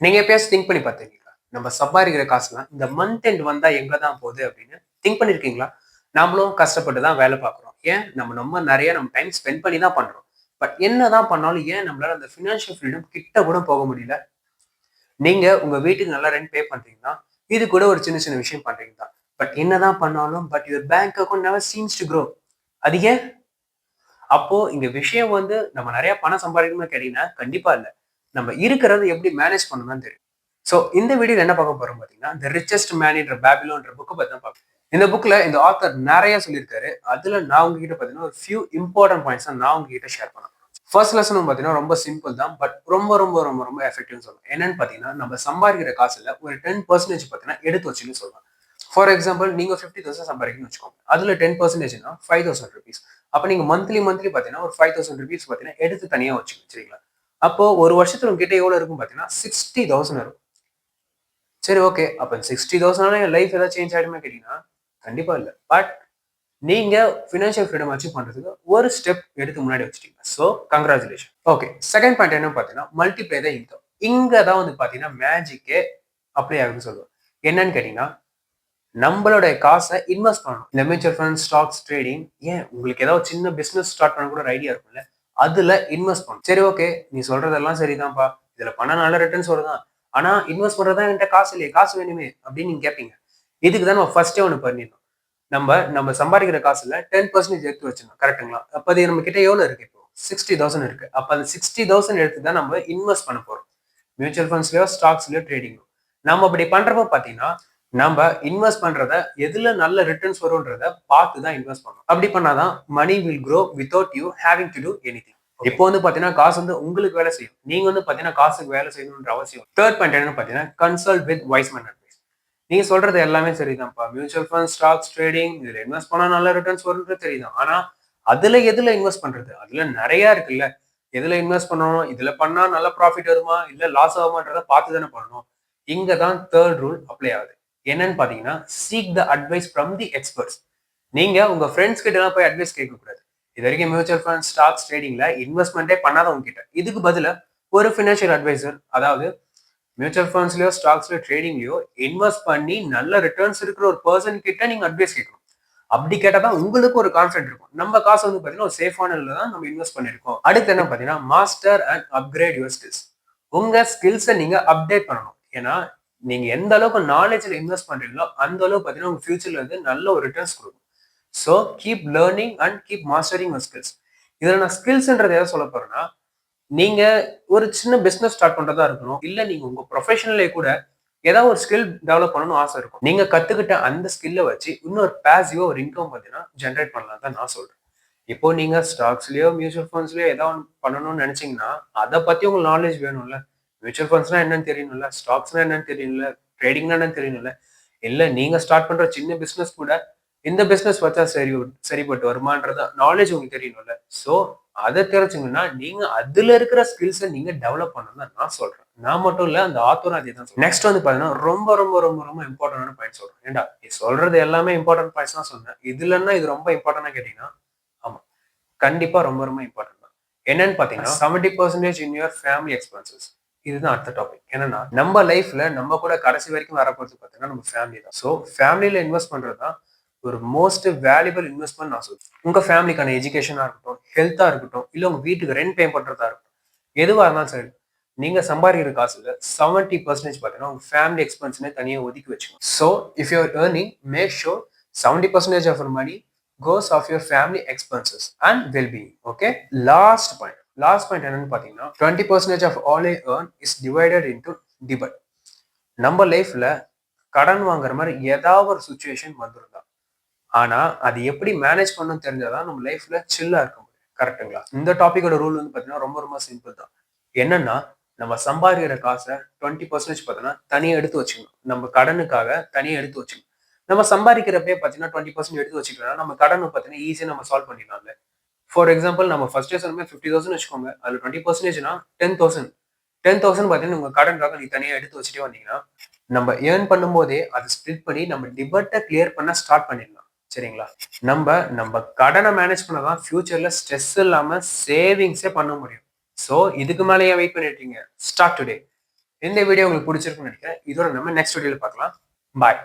நீங்க எப்பயாச்சும் திங்க் பண்ணி பார்த்துருக்கீங்களா? நம்ம சம்பாரிக்கிற காசுலாம் இந்த மந்த் எண்ட் வந்தா எங்க தான் போகுது அப்படின்னு திங்க் பண்ணியிருக்கீங்களா? நாமளும் கஷ்டப்பட்டு தான் வேலை பார்க்குறோம். ஏன் நம்ம நம்ம நெறைய நம்ம டைம் ஸ்பெண்ட் பண்ணி தான் பண்றோம். பட் என்னதான் பண்ணாலும் ஏன் நம்மளால அந்த ஃபினான்ஷியல் ஃப்ரீடம் கிட்ட கூட போக முடியல? நீங்க உங்க வீட்டுக்கு நல்லா ரென்ட் பே பண்றீங்கன்னா, இது கூட ஒரு சின்ன சின்ன விஷயம் பண்றீங்க தான். பட் என்னதான் பண்ணாலும் your bank account never seems to grow. அது ஏன்? அப்போ இங்க விஷயம் வந்து நம்ம நெறைய பணம் சம்பாதிக்கணும்னு கேட்டீங்கன்னா, கண்டிப்பா இல்ல. நம்ம இருக்கிறத எப்படி மேனேஜ் பண்ணணும்னு தான் தெரியும். சோ இந்த வீடியோல என்ன பார்க்க போறோம் பார்த்தீங்கன்னா, தி ரிச்சஸ்ட் மேன் இன் பேபிலோன்ற புக்க பத்தி தான் பார்க்க. இந்த புக்ல இந்த ஆத்தர் நெறைய சொல்லியிருக்காரு. அதுல நான் உங்ககிட்ட பார்த்தீங்கன்னா, ஒரு ஃபியூ இம்பார்ட்டன்ட் பாயிண்ட்ஸ் நான் உங்ககிட்ட ஷேர் பண்ண போறேன். ஃபர்ஸ்ட் லெசன் பார்த்தீங்கன்னா ரொம்ப சிம்பிள் தான். பட் ரொம்ப ரொம்ப ரொம்ப ரொம்ப எஃபெக்டிவ்னு சொல்லலாம். என்னன்னு பார்த்தீங்கன்னா, நம்ம சம்பாதிக்கிற காசுல ஒரு 10% பார்த்தீங்கன்னா எடுத்து வச்சுன்னு சொல்லலாம். ஃபார் எக்ஸாம்பிள் நீங்க 50,000 சம்பாதிக்கணும்னு வச்சுக்கோங்க. அதுல 10%னா ₹5,000. அப்ப நீங்க மந்த்லி பார்த்தீங்கன்னா ஒரு ₹5,000 பார்த்தீங்கன்னா எடுத்து தனியா வச்சுக்கணும். சரிங்களா? அப்போ ஒரு வருஷத்துல உங்ககிட்ட எவ்வளவு இருக்கும் பார்த்தீங்கன்னா 60,000 இருக்கும். சரி, ஓகே. அப்ப 60,000 என் லைஃப் ஏதாவது சேஞ்ச் ஆயிடுமா கேட்டீங்கன்னா, கண்டிப்பா இல்ல. பட் நீங்க பினான்சியல் ஃப்ரீடம் அச்சீவ் பண்றதுக்கு ஒரு ஸ்டெப் எடுத்து முன்னாடி வச்சுட்டீங்க. சோ கங்ராச்சுலேஷன். ஓகே. செகண்ட் பாயிண்ட் என்ன பார்த்தீங்கன்னா, மல்டிப்ளை த இன்கம். இங்க தான் வந்து பார்த்தீங்கன்னா மேஜிக்கே அப்ளை ஆகுதுன்னு சொல்லுவேன். என்னன்னு கேட்டீங்கன்னா, நம்மளுடைய காசை இன்வெஸ்ட் பண்ணணும். இந்த மியூச்சுவல் ஃபண்ட், ஸ்டாக்ஸ், ட்ரேடிங், ஏன் உங்களுக்கு ஏதாவது சின்ன பிசினஸ் ஸ்டார்ட் பண்ண கூட ஒரு ஐடியா இருக்கும்ல. அதுல இன்வெஸ்ட் பண்ணணும். சரி, ஓகே. நீ சொல்றதெல்லாம் சரிதான்ப்பா. இதுல பண்ணா நல்ல ரிட்டர்ன்ஸ் வருதான். ஆனா இன்வெஸ்ட் பண்றதா என்கிட்ட காசு இல்லையே, காசு வேணுமே அப்படின்னு நீங்க கேட்பீங்க. இதுக்கு தான் நம்ம ஃபர்ஸ்டே ஒண்ணு பண்ணிடணும். நம்ம நம்ம சம்பாதிக்கிற காசுல 10% எடுத்து வச்சிடணும். கரெக்ட்டுங்களா? அப்ப அது நம்ம கிட்ட எவ்வளவு இருக்கு இப்போ? 60,000 இருக்கு. அப்ப அந்த 60,000 எடுத்து தான் நம்ம இன்வெஸ்ட் பண்ண போறோம். மியூச்சுவல் ஃபண்ட்ஸ்லயோ, ஸ்டாக்ஸ்லயோ, ட்ரேடிங்லயோ. நம்ம அப்படி பண்றப்ப பாத்தீங்கன்னா, நம்ம இன்வெஸ்ட் பண்றத எதுல நல்ல ரிட்டர்ன்ஸ் வரும்ன்றத பார்த்து தான் இன்வெஸ்ட் பண்ணணும். அப்படி பண்ணாதான் money will grow without you having to do anything. இப்போ வந்து பாத்தீங்கன்னா காசு வந்து உங்களுக்கு வேலை செய்யும். நீங்க வந்து பாத்தீங்கன்னா காசுக்கு வேலை செய்யணும்ன்ற அவசியம். தேர்ட் பாயிண்ட் என்னன்னு பாத்தீங்கன்னா, consult with wise man advice. நீங்க சொல்றது எல்லாமே சரிதான்ப்பா. மியூச்சுவல் ஃபண்ட், ஸ்டாக்ஸ், ட்ரேடிங் இதுல இன்வெஸ்ட் பண்ணா நல்ல ரிட்டர்ன்ஸ் வரும்ன்றது தெரியுது. ஆனா அதுல எதுல இன்வெஸ்ட் பண்றது? அதுல நெறைய இருக்குல்ல. எதுல இன்வெஸ்ட் பண்ணணும்? இதுல பண்ணா நல்ல ப்ராஃபிட் வருமா? இல்ல லாஸ் ஆகுமான்றத பார்த்து தானே பண்ணணும். இங்க தான் தேர்ட் ரூல் அப்ளை ஆகுது. என்னன்னு பாத்தீங்கன்னா, seek the advice from the experts. நீங்க உங்க ஃப்ரெண்ட்ஸ் கிட்ட எல்லாம் போய் அட்வைஸ் கேட்கக்கூடாது. இது வரைக்கும் மியூச்சுவல் ஃபண்ட், ஸ்டாக்ஸ், ட்ரேடிங்ல இன்வெஸ்ட்மெண்ட்டே பண்ணாதவங்க கிட்ட. இதுக்கு பதிலா ஒரு ஃபினான்ஷியல் அட்வைசர், அதாவது மியூச்சுவல் ஃபண்ட்ஸ்லயோ, ஸ்டாக்ஸ்லயோ, ட்ரேடிங்லயோ இன்வெஸ்ட் பண்ணி நல்ல ரிட்டர்ன்ஸ் இருக்கிற ஒரு பெர்சன் கிட்ட நீங்க அட்வைஸ் கேட்கணும். அப்படி கேட்டா தான் உங்களுக்கு ஒரு கான்ஃபிடன்ட் இருக்கும். நம்ம காசு வந்து பாத்தீங்கன்னா ஒரு சேஃபான இதுல தான் நம்ம இன்வெஸ்ட் பண்ணிருக்கோம். அடுத்து என்ன பாத்தீங்கன்னா, master and upgrade your skills. உங்க ஸ்கில்ஸை நீங்க அப்டேட் பண்ணணும். ஏன்னா நீங்க எந்த அளவுக்கு நாலேஜ்ல இன்வெஸ்ட் பண்றீங்களோ அந்த அளவுக்கு பாத்தீங்கன்னா உங்க ஃபியூச்சர்ல வந்து நல்ல ஒரு ரிட்டர்ன்ஸ் கொடுக்கும். So keep learning and keep mastering your skills. இதுல நான் ஸ்கில்ஸ்ன்றது எதை சொல்ல போறேன்னா, நீங்க ஒரு சின்ன பிசினஸ் ஸ்டார்ட் பண்றதா இருக்கணும். இல்ல நீங்க உங்க ப்ரொஃபஷனலே கூட ஏதாவது ஒரு ஸ்கில் டெவலப் பண்ணணும்னு ஆசை இருக்கும். நீங்க கத்துக்கிட்ட அந்த ஸ்கில்ல வச்சு இன்னொரு பாசிவா ஒரு இன்கம் பார்த்தீங்கன்னா ஜென்ரேட் பண்ணலாம் தான் நான் சொல்றேன். இப்போ நீங்க ஸ்டாக்ஸ்லயோ, மியூச்சுவல் ஃபண்ட்ஸ்லயோ ஏதாவது ஒண்ணு பண்ணணும்னு நினைச்சீங்கன்னா, அத பத்தி உங்களுக்கு நாலேஜ் வேணும்ல. மியூச்சுவல் ஃபண்ட்ஸ்னா என்னன்னு தெரியணும்ல. ஸ்டாக்ஸ்னா என்னன்னு தெரியணும்ல. ட்ரேடிங்னா என்னன்னு தெரியணும்ல. இல்ல நீங்க ஸ்டார்ட் பண்ற சின்ன பிசினஸ் கூட இந்த பிசினஸ் வச்சா சரிப்பட்டு வருமான்றத நாலேஜ் உங்களுக்கு தெரியணும்ல. சோ அத தெரிஞ்சுங்கன்னா நீங்க அதுல இருக்கிற ஸ்கில்ஸ நீங்க டெவலப் பண்ணணும்னு தான் நான் சொல்றேன். நான் மட்டும் இல்ல, அந்த ஆத்தரும் அதே தான் சொல்றேன். நெக்ஸ்ட் வந்து பாத்தீங்கன்னா ரொம்ப ரொம்ப ரொம்ப ரொம்ப இம்பார்ட்டன்டான பாயிண்ட் சொல்றேன். ஏன்டா நீ சொல்றது எல்லாமே இம்பார்ட்டன்ட் பாயிண்ட்ஸ் தான் சொன்னேன். இதுலன்னா இது ரொம்ப இம்பார்ட்டன்டா கேட்டீங்கன்னா, ஆமா. கண்டிப்பா ரொம்ப ரொம்ப இம்பார்ட்டன்ட் தான். என்னன்னு பாத்தீங்கன்னா 70% இன் யுவர் ஃபேமிலி எக்ஸ்பென்சஸ். இதுதான் அடுத்த டாபிக். என்னன்னா நம்ம லைஃப்ல நம்ம கூட கடைசி வரைக்கும் வரப்போறது பாத்தீங்கன்னா நம்ம ஃபேமிலி தான். சோ ஃபேமிலில இன்வெஸ்ட் பண்றது தான் ஒரு மோஸ்ட் வேல்யூபிள் இன்வெஸ்ட்மெண்ட் நான் சொல்றேன். உங்க ஃபேமிலிக்கான எஜுகேஷனா இருக்கட்டும், ஹெல்த்தா இருக்கட்டும், இல்ல உங்க வீட்டுக்கு ரெண்ட் பே பண்றதா இருக்கட்டும், எதுவா இருந்தாலும் சரி. நீங்க சம்பாதிக்கிற காசுல 70% பாத்தீங்கன்னா உங்க ஃபேமிலி எக்ஸ்பென்ஸ்னே தனியா ஒதுக்கி வச்சுக்கணும். So if you are earning, make sure 70% of your money goes of your family expenses and well-being. Okay. Last point என்னன்னு பாத்தீங்கன்னா 20% of all I earn is divided into debit. நம்ம லைஃப்ல கடன் வாங்குற மாதிரி ஏதாவது ஒரு சுச்சுவேஷன் வந்துருந்தா, ஆனா அது எப்படி மேனேஜ் பண்ணணும்னு தெரிஞ்சாதான் நம்ம லைஃப்ல சில்லா இருக்க முடியும். கரெக்ட்டுங்களா? இந்த டாபிக்கோட ரூல் வந்து பாத்தீங்கன்னா ரொம்ப ரொம்ப சிம்பிள் தான். என்னன்னா நம்ம சம்பாதிக்கிற காசை 20% பார்த்தீங்கன்னா தனியா எடுத்து வச்சுக்கணும். நம்ம கடனுக்காக தனியா எடுத்து வச்சுக்கணும். நம்ம சம்பாதிக்கிறப்பே பார்த்தீங்கன்னா 20% எடுத்து வச்சுக்கலாம். நம்ம கடனை பார்த்தீங்கன்னா ஈஸியா நம்ம சால்வ் பண்ணிடலாம்ல. ஃபார் எக்ஸாம்பிள் நம்ம ஃபர்ஸ்டே சொன்ன 50,000 வச்சுக்கோங்க. அதுல 20%னா 10,000. 10,000 பார்த்தீங்கன்னா உங்க கடனுக்காக நீ தனியா எடுத்து வச்சுட்டே வந்தீங்கன்னா, நம்ம ஏர்ன் பண்ணும்போதே அதை ஸ்ப்ளிட் பண்ணி நம்ம டிபெட்ட கிளியர் பண்ண ஸ்டார்ட் பண்ணிடலாம். சரிங்களா? நம்ம நம்ம கடனை மேனேஜ் பண்ணதான் ஃபியூச்சர்ல ஸ்ட்ரெஸ் இல்லாம சேவிங்ஸே பண்ண முடியும். சோ இதுக்கு மேல ஏன் வெயிட் பண்ணிட்டு இருக்கீங்க? Start today. இந்த வீடியோ உங்களுக்கு பிடிச்சிருக்குன்னு நினைக்கிறேன். இதோட நம்ம நெக்ஸ்ட் வீடியோல பார்க்கலாம். பாய்.